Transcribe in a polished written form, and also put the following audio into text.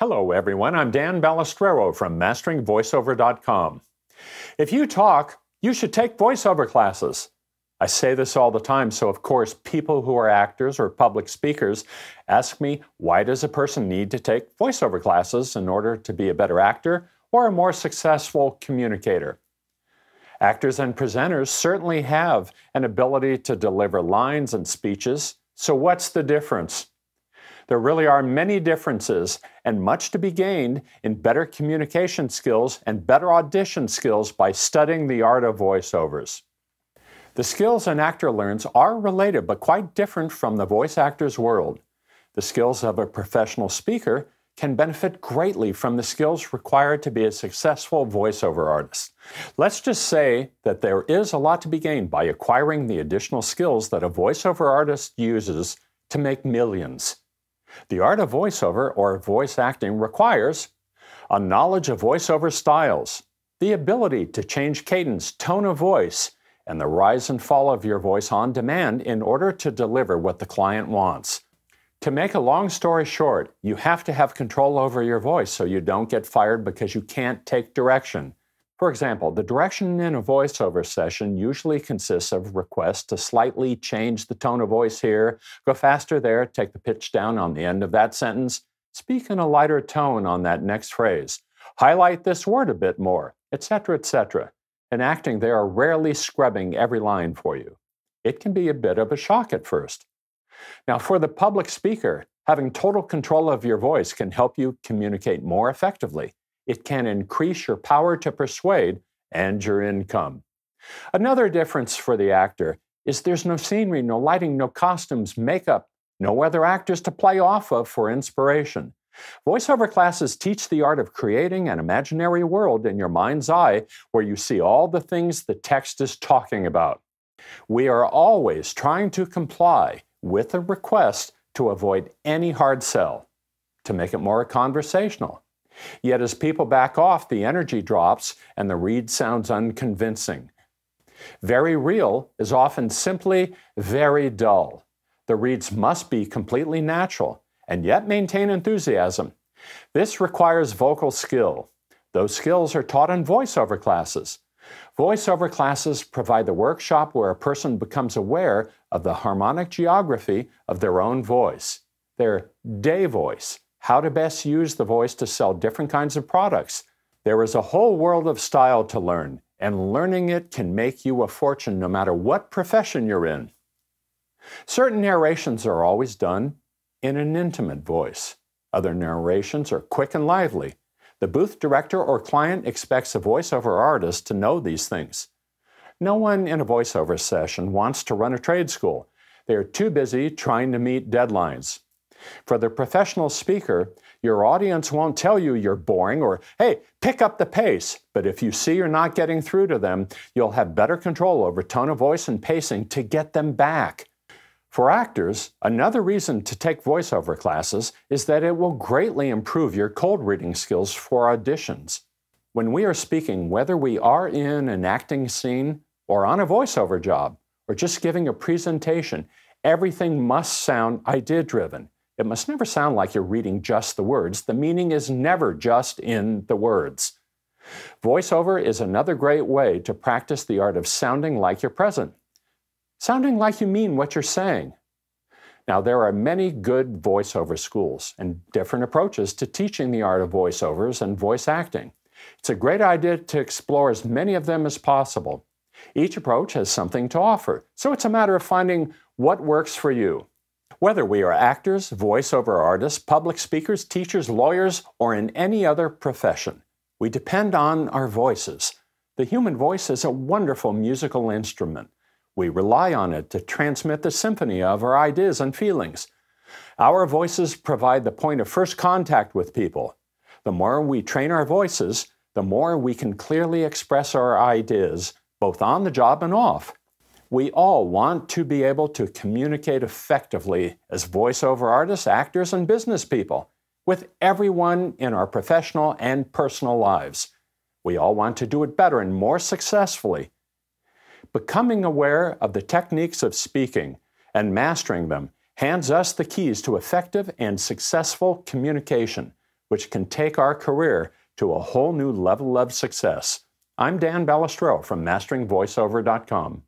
Hello, everyone. I'm Dan Balistrero from MasteringVoiceover.com. If you talk, you should take voiceover classes. I say this all the time, so of course, people who are actors or public speakers ask me, why does a person need to take voiceover classes in order to be a better actor or a more successful communicator? Actors and presenters certainly have an ability to deliver lines and speeches, so what's the difference? There really are many differences and much to be gained in better communication skills and better audition skills by studying the art of voiceovers. The skills an actor learns are related but quite different from the voice actor's world. The skills of a professional speaker can benefit greatly from the skills required to be a successful voiceover artist. Let's just say that there is a lot to be gained by acquiring the additional skills that a voiceover artist uses to make millions. The art of voiceover or voice acting requires a knowledge of voiceover styles, the ability to change cadence, tone of voice, and the rise and fall of your voice on demand in order to deliver what the client wants. To make a long story short, you have to have control over your voice so you don't get fired because you can't take direction. For example, the direction in a voiceover session usually consists of requests to slightly change the tone of voice here, go faster there, take the pitch down on the end of that sentence, speak in a lighter tone on that next phrase, highlight this word a bit more, etc., etc. In acting, they are rarely scrubbing every line for you. It can be a bit of a shock at first. Now, for the public speaker, having total control of your voice can help you communicate more effectively. It can increase your power to persuade and your income. Another difference for the actor is there's no scenery, no lighting, no costumes, makeup, no other actors to play off of for inspiration. Voiceover classes teach the art of creating an imaginary world in your mind's eye where you see all the things the text is talking about. We are always trying to comply with a request to avoid any hard sell, to make it more conversational. Yet as people back off, the energy drops and the read sounds unconvincing. Very real is often simply very dull. The reads must be completely natural and yet maintain enthusiasm. This requires vocal skill. Those skills are taught in voiceover classes. Voiceover classes provide the workshop where a person becomes aware of the harmonic geography of their own voice, their day voice, how to best use the voice to sell different kinds of products. There is a whole world of style to learn, and learning it can make you a fortune no matter what profession you're in. Certain narrations are always done in an intimate voice. Other narrations are quick and lively. The booth director or client expects a voiceover artist to know these things. No one in a voiceover session wants to run a trade school. They are too busy trying to meet deadlines. For the professional speaker, your audience won't tell you you're boring or, hey, pick up the pace. But if you see you're not getting through to them, you'll have better control over tone of voice and pacing to get them back. For actors, another reason to take voiceover classes is that it will greatly improve your cold reading skills for auditions. When we are speaking, whether we are in an acting scene or on a voiceover job or just giving a presentation, everything must sound idea-driven. It must never sound like you're reading just the words. The meaning is never just in the words. Voiceover is another great way to practice the art of sounding like you're present, sounding like you mean what you're saying. Now, there are many good voiceover schools and different approaches to teaching the art of voiceovers and voice acting. It's a great idea to explore as many of them as possible. Each approach has something to offer, so it's a matter of finding what works for you. Whether we are actors, voiceover artists, public speakers, teachers, lawyers, or in any other profession, we depend on our voices. The human voice is a wonderful musical instrument. We rely on it to transmit the symphony of our ideas and feelings. Our voices provide the point of first contact with people. The more we train our voices, the more we can clearly express our ideas, both on the job and off. We all want to be able to communicate effectively as voiceover artists, actors, and business people with everyone in our professional and personal lives. We all want to do it better and more successfully. Becoming aware of the techniques of speaking and mastering them hands us the keys to effective and successful communication. which can take our career to a whole new level of success. I'm Dan Ballestero from MasteringVoiceover.com.